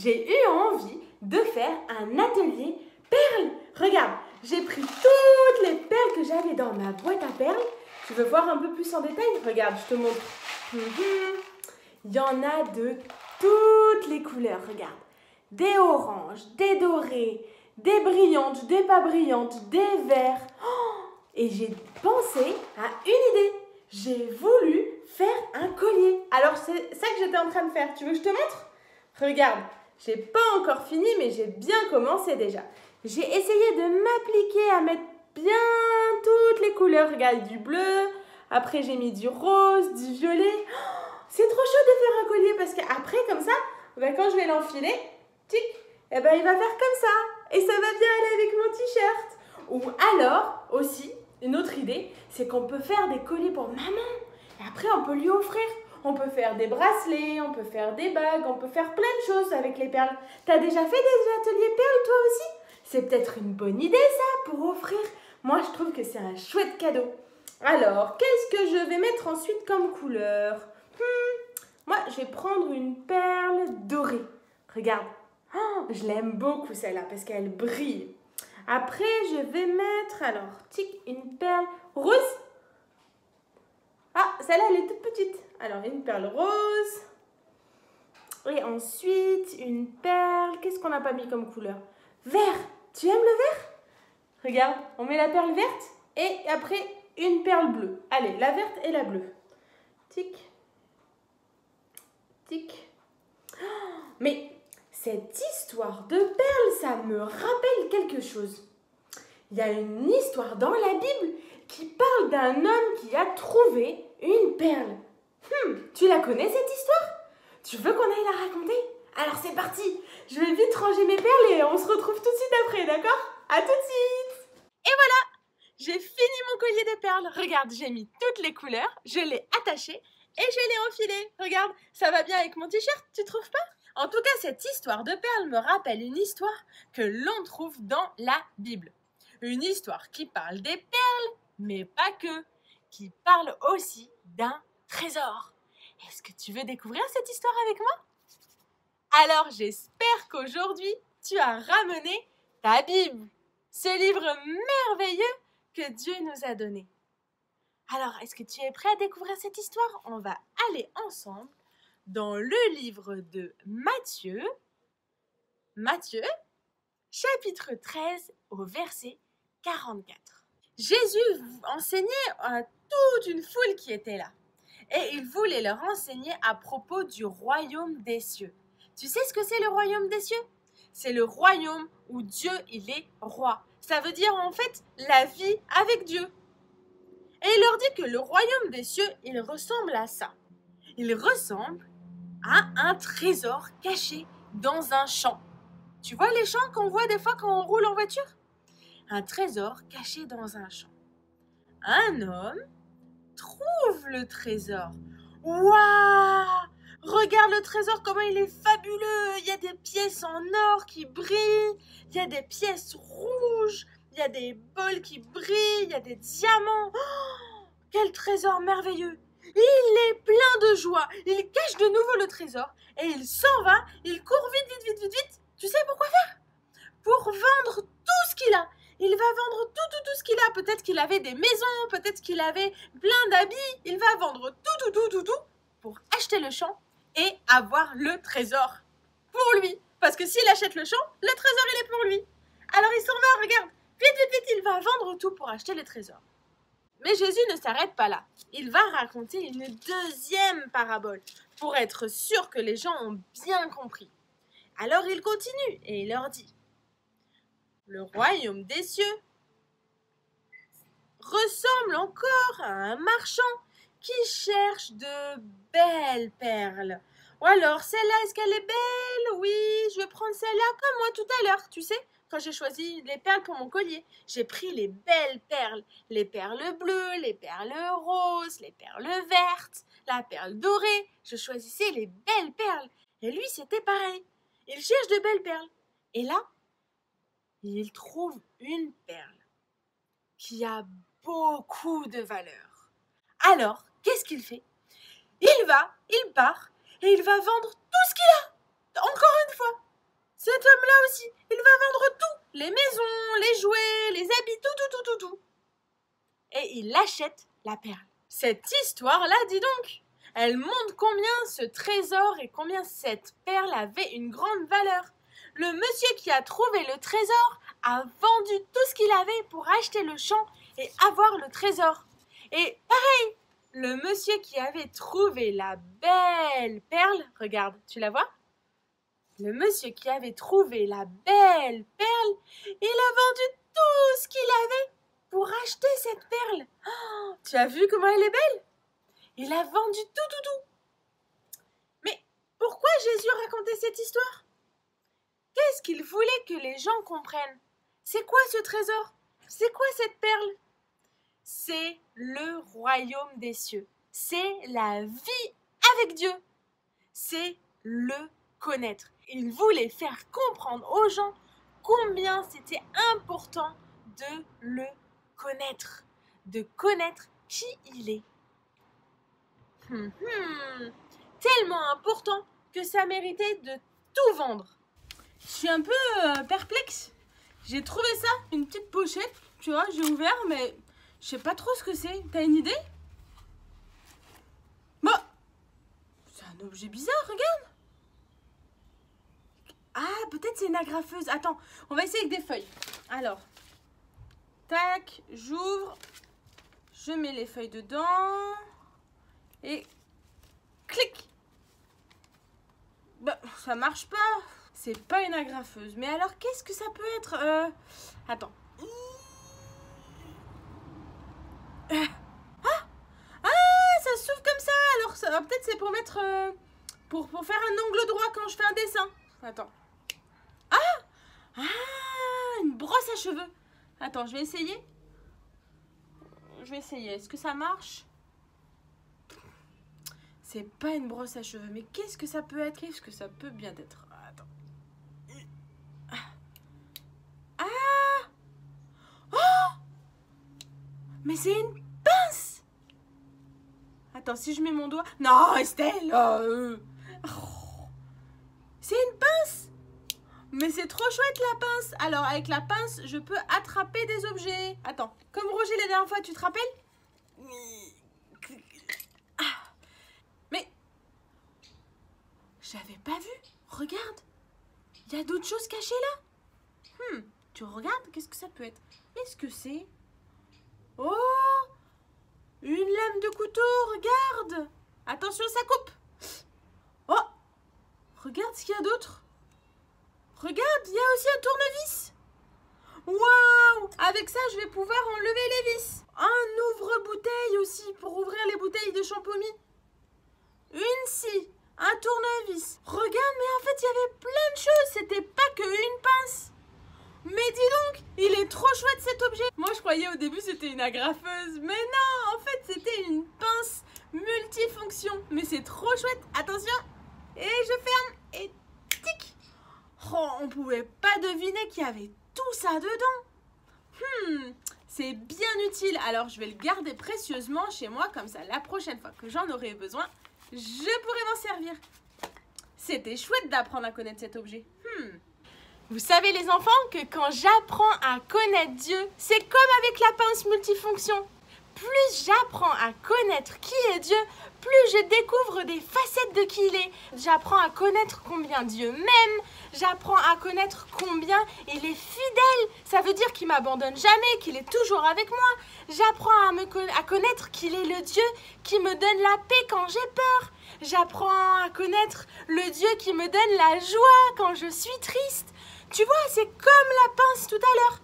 j'ai eu envie de faire un atelier perles. Regarde, j'ai pris toutes les perles que j'avais dans ma boîte à perles. Tu veux voir un peu plus en détail? Regarde, je te montre. Il y en a de toutes les couleurs, regarde. Des oranges, des dorés, des brillantes, des pas brillantes, des verts. Et j'ai pensé à une idée. J'ai voulu faire un collier. Alors, c'est ça que j'étais en train de faire. Tu veux que je te montre? Regarde, j'ai pas encore fini, mais j'ai bien commencé déjà. J'ai essayé de m'appliquer à mettre bien toutes les couleurs. Regarde, du bleu, après j'ai mis du rose, du violet. C'est trop chaud de faire un collier parce qu'après, comme ça, quand je vais l'enfiler, tic, il va faire comme ça. Et ça va bien aller avec mon t-shirt. Ou alors, aussi, une autre idée, c'est qu'on peut faire des colliers pour maman. Et après, on peut lui offrir. On peut faire des bracelets, on peut faire des bagues, on peut faire plein de choses avec les perles. T'as déjà fait des ateliers perles, toi aussi? C'est peut-être une bonne idée, ça, pour offrir. Moi, je trouve que c'est un chouette cadeau. Alors, qu'est-ce que je vais mettre ensuite comme couleur? Moi, je vais prendre une perle dorée. Regarde. Je l'aime beaucoup, celle-là, parce qu'elle brille. Après, je vais mettre, alors, tic, une perle rose. Ah, celle-là, elle est toute petite. Alors, une perle rose. Et ensuite, une perle. Qu'est-ce qu'on n'a pas mis comme couleur? Vert. Tu aimes le vert? Regarde, on met la perle verte et après, une perle bleue. Allez, la verte et la bleue. Tic. Tic. Mais cette histoire de perles, ça me rappelle quelque chose. Il y a une histoire dans la Bible qui parle d'un homme qui a trouvé une perle. Tu la connais cette histoire? Tu veux qu'on aille la raconter? Alors c'est parti. Je vais vite ranger mes perles et on se retrouve tout de suite après, d'accord? À tout de suite. Et voilà, j'ai fini mon collier de perles. Regarde, j'ai mis toutes les couleurs, je l'ai attaché et je l'ai enfilé. Regarde, ça va bien avec mon t-shirt, tu trouves pas? En tout cas, cette histoire de perles me rappelle une histoire que l'on trouve dans la Bible. Une histoire qui parle des perles, mais pas que, qui parle aussi d'un trésor. Est-ce que tu veux découvrir cette histoire avec moi? Alors, j'espère qu'aujourd'hui, tu as ramené ta Bible, ce livre merveilleux que Dieu nous a donné. Alors, est-ce que tu es prêt à découvrir cette histoire? On va aller ensemble dans le livre de Matthieu, chapitre 13 au verset 44. Jésus enseignait à toute une foule qui était là. Et il voulait leur enseigner à propos du royaume des cieux. Tu sais ce que c'est le royaume des cieux? C'est le royaume où Dieu, il est roi. Ça veut dire en fait la vie avec Dieu. Et il leur dit que le royaume des cieux, il ressemble à ça. Il ressemble à un trésor caché dans un champ. Tu vois les champs qu'on voit des fois quand on roule en voiture? Un trésor caché dans un champ. Un homme trouve le trésor. Waouh! Regarde le trésor, comment il est fabuleux! Il y a des pièces en or qui brillent, il y a des pièces rouges, il y a des bols qui brillent, il y a des diamants. Oh, quel trésor merveilleux! Il est plein de joie. Il cache de nouveau le trésor et il s'en va. Il court vite. Tu sais pourquoi faire? Pour vendre tout ce qu'il a. Il va vendre tout ce qu'il a. Peut-être qu'il avait des maisons, peut-être qu'il avait plein d'habits. Il va vendre tout pour acheter le champ et avoir le trésor pour lui. Parce que s'il achète le champ, le trésor, il est pour lui. Alors il s'en va, regarde. Vite, il va vendre tout pour acheter le trésor. Mais Jésus ne s'arrête pas là. Il va raconter une deuxième parabole pour être sûr que les gens ont bien compris. Alors il continue et il leur dit: le royaume des cieux ressemble encore à un marchand qui cherche de belles perles. Ou alors, celle-là, est-ce qu'elle est belle? Oui, je vais prendre celle-là comme moi tout à l'heure, tu sais, quand j'ai choisi les perles pour mon collier. J'ai pris les belles perles, les perles bleues, les perles roses, les perles vertes, la perle dorée. Je choisissais les belles perles. Et lui, c'était pareil. Il cherche de belles perles. Et là, il trouve une perle qui a beaucoup de valeur. Alors, qu'est-ce qu'il fait? Il part et il va vendre tout ce qu'il a. Encore une fois. Cet homme-là aussi, il va vendre tout, les maisons, les jouets, les habits, tout. Et il achète la perle. Cette histoire-là, dis donc, elle montre combien ce trésor et combien cette perle avait une grande valeur. Le monsieur qui a trouvé le trésor a vendu tout ce qu'il avait pour acheter le champ et avoir le trésor. Et pareil, le monsieur qui avait trouvé la belle perle, regarde, tu la vois? Le monsieur qui avait trouvé la belle perle, il a vendu tout ce qu'il avait pour acheter cette perle. Oh, tu as vu comment elle est belle? Il a vendu tout. Mais pourquoi Jésus racontait cette histoire? Qu'est-ce qu'il voulait que les gens comprennent? C'est quoi ce trésor? C'est quoi cette perle? C'est le royaume des cieux. C'est la vie avec Dieu. C'est le connaître. Il voulait faire comprendre aux gens combien c'était important de le connaître. De connaître qui il est. Tellement important que ça méritait de tout vendre. Je suis un peu perplexe. J'ai trouvé ça, une petite pochette, tu vois, j'ai ouvert, mais je sais pas trop ce que c'est. T'as une idée? Bah, c'est un objet bizarre, regarde. Ah, peut-être c'est une agrafeuse. Attends, on va essayer avec des feuilles. Alors, tac, j'ouvre, je mets les feuilles dedans et clic. Bah, ça marche pas. C'est pas une agrafeuse. Mais alors, qu'est-ce que ça peut être? Attends. Ça s'ouvre comme ça. Alors, peut-être c'est pour mettre... pour faire un angle droit quand je fais un dessin. Attends. Une brosse à cheveux. Attends, je vais essayer. Est-ce que ça marche? C'est pas une brosse à cheveux. Mais qu'est-ce que ça peut être? Qu'est-ce que ça peut bien être? Attends. Mais c'est une pince! Attends, si je mets mon doigt... Non, Estelle! C'est une pince! Mais c'est trop chouette la pince! Alors, avec la pince, je peux attraper des objets. Attends, comme Roger la dernière fois, tu te rappelles? Mais... j'avais pas vu. Regarde. Il y a d'autres choses cachées là. Tu regardes? Qu'est-ce que ça peut être? Qu'est-ce que c'est? Oh! Une lame de couteau, regarde! Attention, ça coupe! Oh! Regarde ce qu'il y a d'autre. Regarde, il y a aussi un tournevis. Waouh! Avec ça, je vais pouvoir enlever les vis. Un ouvre-bouteille aussi, pour ouvrir les bouteilles de champomis. Une scie, un tournevis. Regarde, mais en fait, il y avait plein de choses. C'était pas que une pince. Mais dis donc, il est trop chouette cet objet. Moi, je croyais au début c'était une agrafeuse. Mais non, en fait, c'était une pince multifonction. Mais c'est trop chouette. Attention. Et je ferme. Et tic. Oh, on pouvait pas deviner qu'il y avait tout ça dedans. C'est bien utile. Alors, je vais le garder précieusement chez moi. Comme ça, la prochaine fois que j'en aurai besoin, je pourrai m'en servir. C'était chouette d'apprendre à connaître cet objet. Vous savez les enfants que quand j'apprends à connaître Dieu, c'est comme avec la pince multifonction. Plus j'apprends à connaître qui est Dieu, plus je découvre des facettes de qui il est. J'apprends à connaître combien Dieu m'aime, j'apprends à connaître combien il est fidèle. Ça veut dire qu'il m'abandonne jamais, qu'il est toujours avec moi. J'apprends à connaître qu'il est le Dieu qui me donne la paix quand j'ai peur. J'apprends à connaître le Dieu qui me donne la joie quand je suis triste. Tu vois, c'est comme la pince tout à l'heure.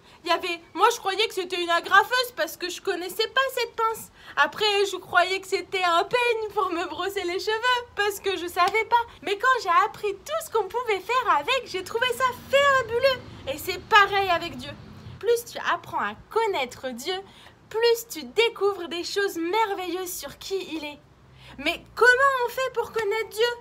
Moi, je croyais que c'était une agrafeuse parce que je connaissais pas cette pince. Après, je croyais que c'était un peigne pour me brosser les cheveux parce que je savais pas. Mais quand j'ai appris tout ce qu'on pouvait faire avec, j'ai trouvé ça fabuleux. Et c'est pareil avec Dieu. Plus tu apprends à connaître Dieu, plus tu découvres des choses merveilleuses sur qui il est. Mais comment on fait pour connaître Dieu?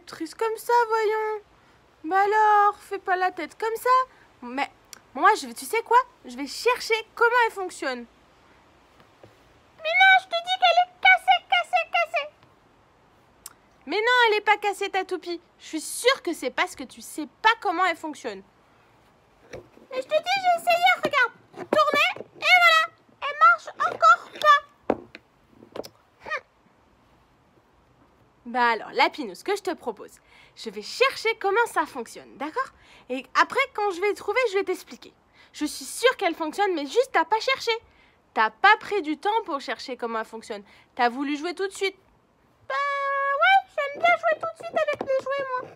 être triste comme ça, voyons. Bah alors, fais pas la tête comme ça. Mais moi, tu sais quoi? Je vais chercher comment elle fonctionne. Mais non, je te dis qu'elle est cassée. Mais non, elle est pas cassée, ta toupie. Je suis sûre que c'est parce que tu sais pas comment elle fonctionne. Mais je te dis, j'ai essayé, regarde. Tourner, et voilà. Elle marche encore pas. Bah alors, Lapinou, ce que je te propose, je vais chercher comment ça fonctionne, d'accord? Et après, quand je vais le trouver, je vais t'expliquer. Je suis sûre qu'elle fonctionne, mais juste, t'as pas cherché. T'as pas pris du temps pour chercher comment elle fonctionne. T'as voulu jouer tout de suite. Bah ouais, j'aime bien jouer tout de suite avec les jouets, moi.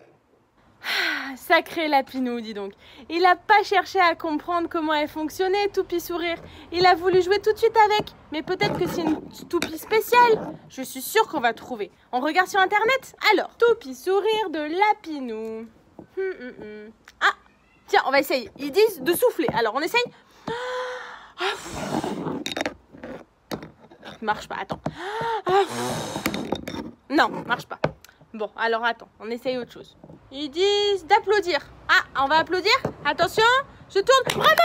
Ah, sacré Lapinou, dis donc. Il a pas cherché à comprendre comment elle fonctionnait, Toupie Sourire. Il a voulu jouer tout de suite avec. Mais peut-être que c'est une toupie spéciale. Je suis sûre qu'on va trouver. On regarde sur Internet. Alors, Toupie Sourire de Lapinou. Ah, tiens, on va essayer. Ils disent de souffler. Alors, on essaye. Marche pas, attends. Non, marche pas. Bon, alors attends, on essaye autre chose. Ils disent d'applaudir. Ah, on va applaudir. Attention, je tourne. Bravo!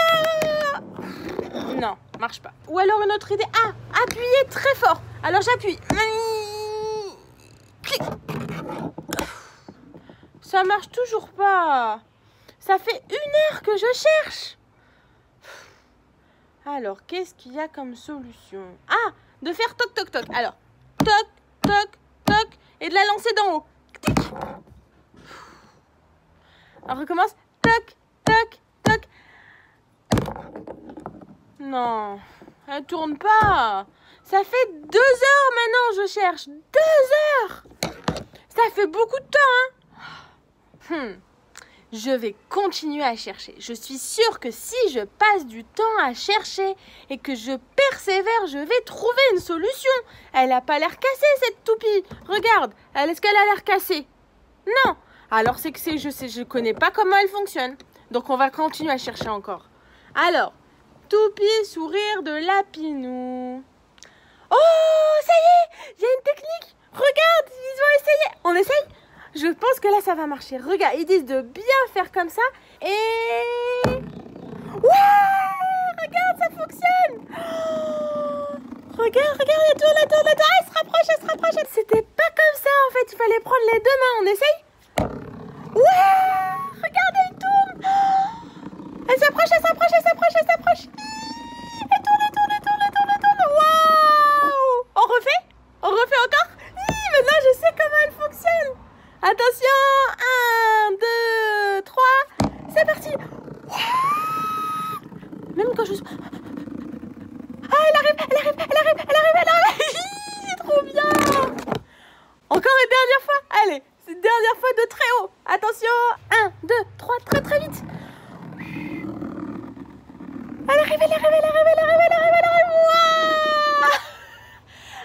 Non, marche pas. Ou alors une autre idée. Ah, appuyer très fort. Alors j'appuie. Clic. Ça marche toujours pas. Ça fait 1 heure que je cherche. Alors, qu'est-ce qu'il y a comme solution? Ah, de faire toc toc toc. Alors, toc toc toc et de la lancer d'en haut. Tic. On recommence. Toc toc toc. Non, elle tourne pas. Ça fait 2 heures maintenant, je cherche. 2 heures. Ça fait beaucoup de temps, hein. Je vais continuer à chercher. Je suis sûre que si je passe du temps à chercher et que je persévère, je vais trouver une solution. Elle n'a pas l'air cassée, cette toupie. Regarde, est-ce qu'elle a l'air cassée? Non. Alors c'est que je connais pas comment elle fonctionne. Donc on va continuer à chercher encore. Alors, Toupie Sourire de Lapinou. Oh, ça y est, il y a une technique. Regarde, ils ont essayé. On essaye? Je pense que là, ça va marcher. Regarde, ils disent de bien faire comme ça. Et... Ouais! Regarde, ça fonctionne! Oh, regarde, elle tourne. Ah, elle se rapproche. C'était pas comme ça, en fait. Il fallait prendre les 2 mains. On essaye? Ouais! Regarde, elle tourne! Oh, elle s'approche. Elle tourne. Waouh! On refait encore? Maintenant, je sais comment elle fonctionne. Attention, 1, 2, 3, c'est parti. Même quand je... Ah, elle arrive. C'est trop bien. Encore une dernière fois. Allez, c'est une dernière fois de très haut. Attention, 1, 2, 3, très vite. Elle arrive. Wow.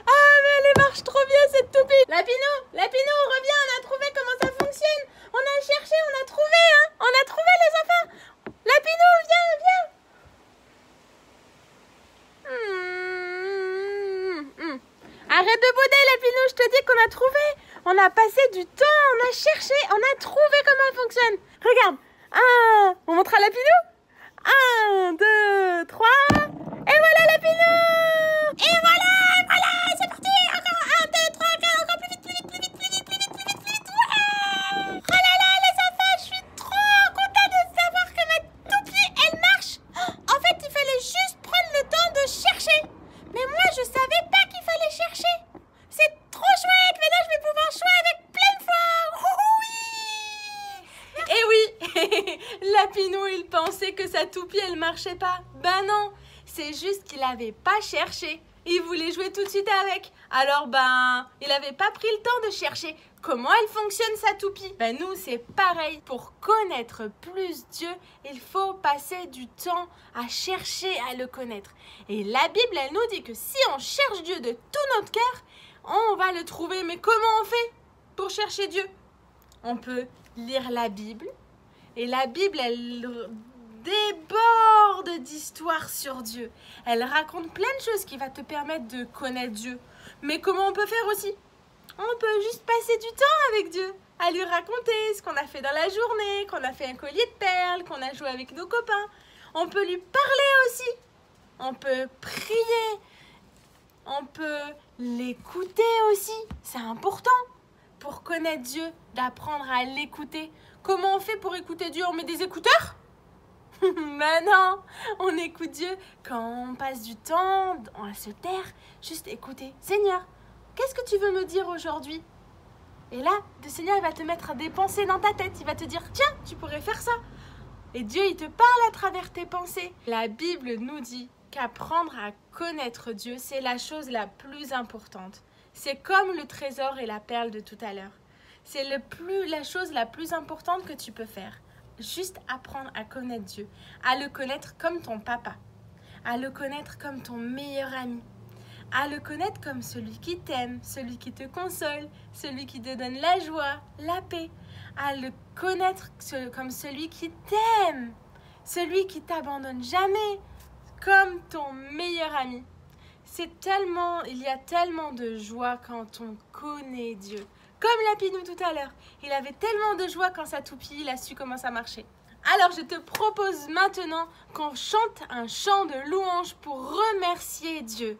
Ah, mais elle marche trop bien, cette toupie. Lapinou, reviens, on a trouvé comment ça fonctionne. On a cherché, on a trouvé, hein. On a trouvé, les enfants. Lapinou, viens. Arrête de bouder, Lapinou, je te dis qu'on a trouvé. On a passé du temps, on a cherché, on a trouvé comment elle fonctionne. Regarde, on montre à Lapinou. 1, 2, 3, et voilà Lapinou. Et voilà, c'est parti. Encore 1, 2, 3, 4, encore plus vite. Ouais. Oh là là, les enfants, je suis trop contente de savoir que ma toupie, elle marche. En fait, il fallait juste prendre le temps de chercher. Mais moi, je savais pas qu'il fallait chercher. C'est trop chouette. Maintenant, je vais pouvoir jouer avec plein de fois. Oui. Et oui, Lapinou, il pensait que sa toupie, elle marchait pas. Ben non, c'est juste qu'il avait pas cherché. Il voulait jouer tout de suite avec. Alors, il n'avait pas pris le temps de chercher comment elle fonctionne, sa toupie. Nous, c'est pareil. Pour connaître plus Dieu, il faut passer du temps à chercher à le connaître. Et la Bible, elle nous dit que si on cherche Dieu de tout notre cœur, on va le trouver. Mais comment on fait pour chercher Dieu? On peut lire la Bible. Et la Bible, elle déborde d'histoires sur Dieu. Elle raconte plein de choses qui vont te permettre de connaître Dieu. Mais comment on peut faire aussi? On peut juste passer du temps avec Dieu. à lui raconter ce qu'on a fait dans la journée, qu'on a fait un collier de perles, qu'on a joué avec nos copains. On peut lui parler aussi. On peut prier. On peut l'écouter aussi. C'est important pour connaître Dieu, d'apprendre à l'écouter. Comment on fait pour écouter Dieu? On met des écouteurs? Mais non, on écoute Dieu quand on passe du temps à se taire, juste écouter. Seigneur, qu'est-ce que tu veux me dire aujourd'hui? Et là, le Seigneur, il va te mettre des pensées dans ta tête. Il va te dire, tiens, tu pourrais faire ça. Et Dieu, il te parle à travers tes pensées. La Bible nous dit qu'apprendre à connaître Dieu, c'est la chose la plus importante. C'est comme le trésor et la perle de tout à l'heure. C'est la chose la plus importante que tu peux faire. Juste apprendre à connaître Dieu, à le connaître comme ton papa, à le connaître comme ton meilleur ami, à le connaître comme celui qui t'aime, celui qui te console, celui qui te donne la joie, la paix, à le connaître comme celui qui t'aime, celui qui t'abandonne jamais, comme ton meilleur ami. Il y a tellement de joie quand on connaît Dieu. Comme Lapinou tout à l'heure, il avait tellement de joie quand sa toupie, il a su comment ça marchait. Alors je te propose maintenant qu'on chante un chant de louange pour remercier Dieu.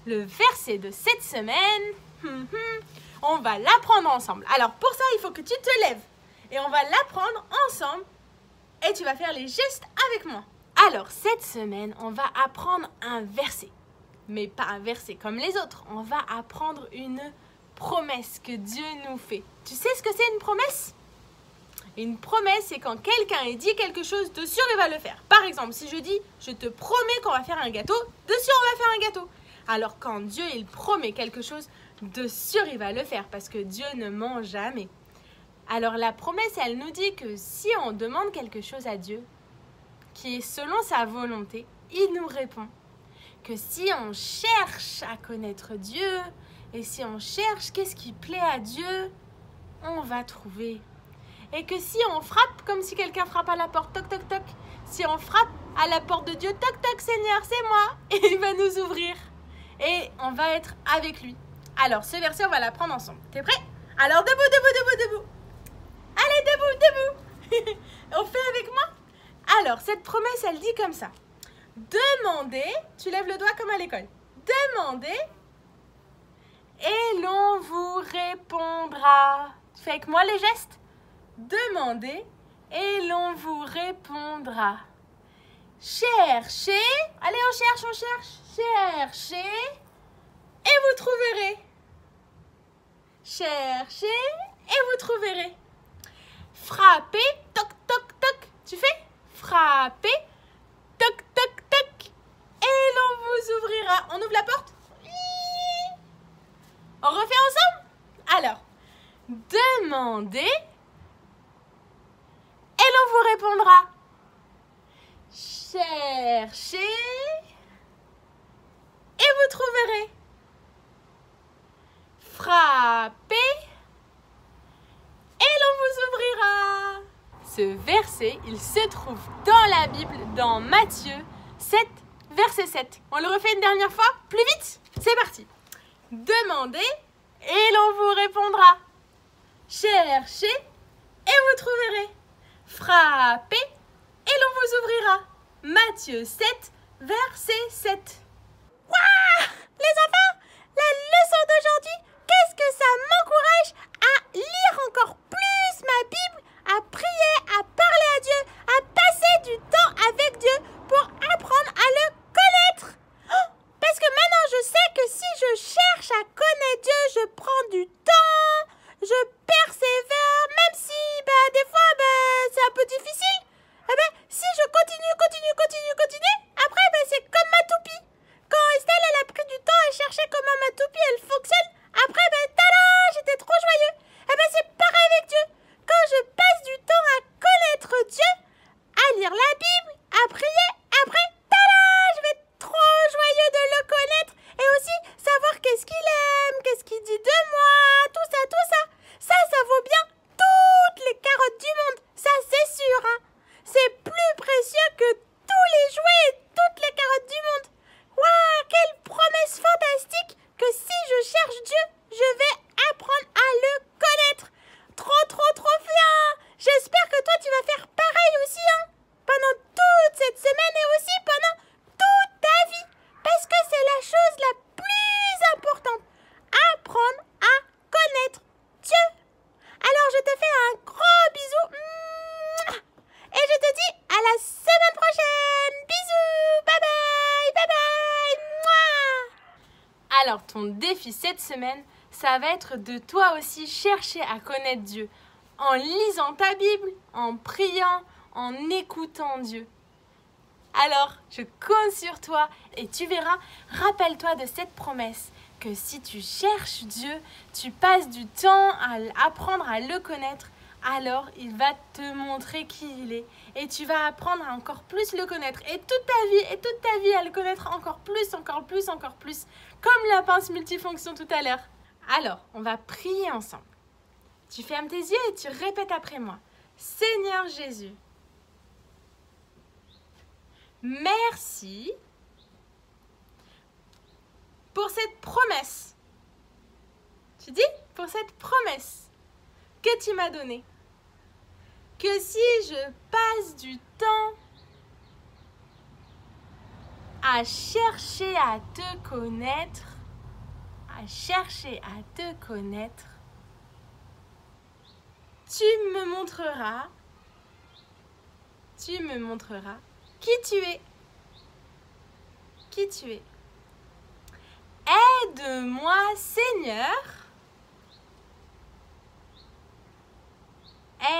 Le verset de cette semaine, on va l'apprendre ensemble. Alors pour ça, il faut que tu te lèves et on va l'apprendre ensemble et tu vas faire les gestes avec moi. Alors cette semaine, on va apprendre un verset, mais pas un verset comme les autres. On va apprendre une promesse que Dieu nous fait. Tu sais ce que c'est une promesse? Une promesse, c'est quand quelqu'un dit quelque chose, de sûr il va le faire. Par exemple, si je dis, je te promets qu'on va faire un gâteau, de sûr on va faire un gâteau. Alors quand Dieu, il promet quelque chose, de sûr il va le faire parce que Dieu ne ment jamais. Alors la promesse, elle nous dit que si on demande quelque chose à Dieu, qui est selon sa volonté, il nous répond. Que si on cherche à connaître Dieu, et si on cherche qu'est-ce qui plaît à Dieu, on va trouver. Et que si on frappe, comme si quelqu'un frappe à la porte, toc toc toc, si on frappe à la porte de Dieu, toc toc Seigneur, c'est moi, et il va nous ouvrir. Et on va être avec lui. Alors ce verset, on va l'apprendre ensemble. T'es prêt? Alors debout, debout, debout, debout. Allez, debout, debout. On fait avec moi? Alors cette promesse, elle dit comme ça. Demandez, tu lèves le doigt comme à l'école. Demandez et l'on vous répondra. Tu fais avec moi les gestes? Demandez et l'on vous répondra. Cherchez, allez on cherche. Cherchez et vous trouverez. Cherchez et vous trouverez. Frappez, toc toc toc. Tu fais? Frappez, toc toc toc. Et l'on vous ouvrira. On ouvre la porte? On refait ensemble? Alors, demandez et l'on vous répondra. Cherchez et vous trouverez. Frappez et l'on vous ouvrira. Ce verset, il se trouve dans la Bible, dans Matthieu 7, verset 7. On le refait une dernière fois? Plus vite? C'est parti. Demandez et l'on vous répondra. Cherchez et vous trouverez. Frappez et l'on vous ouvrira. Matthieu 7, verset 7. Waouh! Les enfants, la leçon d'aujourd'hui, qu'est-ce que ça m'encourage à lire encore plus ma Bible, à prier, à parler à Dieu, à passer du temps avec Dieu pour apprendre à le connaître. Parce que maintenant, je sais que si je cherche à connaître Dieu, je prends du temps, je persévère, même si des fois c'est un peu difficile. Si je continue, après c'est comme ma toupie. Quand Estelle elle a pris du temps à chercher comment ma toupie elle fonctionne, après tada, j'étais trop joyeux. C'est pareil avec Dieu. Quand je passe du temps à connaître Dieu, à lire la Bible, à prier, après tada, je vais être trop joyeux de le connaître et aussi savoir qu'est-ce qu'il aime, qu'est-ce qu'il dit de moi, tout ça. Ça vaut bien toutes les carottes du monde, ça c'est sûr. C'est plus précieux que tous les jouets et toutes les carottes du monde. Waouh, quelle promesse fantastique que si je cherche Dieu, je vais apprendre à le connaître. Trop bien. J'espère que toi tu vas faire pareil aussi, pendant toute cette semaine et aussi pendant toute ta vie. Parce que c'est la chose la plus importante. Apprendre à connaître Dieu. Alors je te fais un gros bisou. Et je te dis à la semaine prochaine. Bisous. Bye bye. Mouah. Alors ton défi cette semaine, ça va être de toi aussi chercher à connaître Dieu. En lisant ta Bible, en priant, en écoutant Dieu. Alors, je compte sur toi et tu verras, rappelle-toi de cette promesse que si tu cherches Dieu, tu passes du temps à apprendre à le connaître, alors il va te montrer qui il est et tu vas apprendre à encore plus le connaître et toute ta vie à le connaître encore plus, comme la pince multifonction tout à l'heure. Alors, on va prier ensemble. Tu fermes tes yeux et tu répètes après moi. Seigneur Jésus, merci pour cette promesse. Tu dis? Pour cette promesse que tu m'as donnée. Que si je passe du temps à chercher à te connaître, tu me montreras qui tu es. Aide-moi, Seigneur,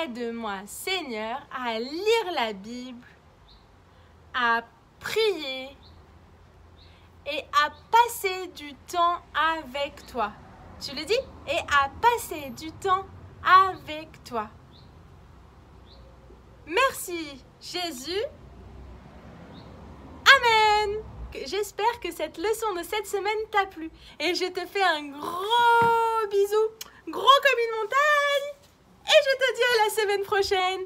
Aide-moi, Seigneur, à lire la Bible, à prier et à passer du temps avec toi. Tu le dis? Et à passer du temps avec toi. Merci, Jésus. Amen. J'espère que cette leçon de cette semaine t'a plu. Et je te fais un gros bisou, gros comme une montagne. Et je te dis à la semaine prochaine.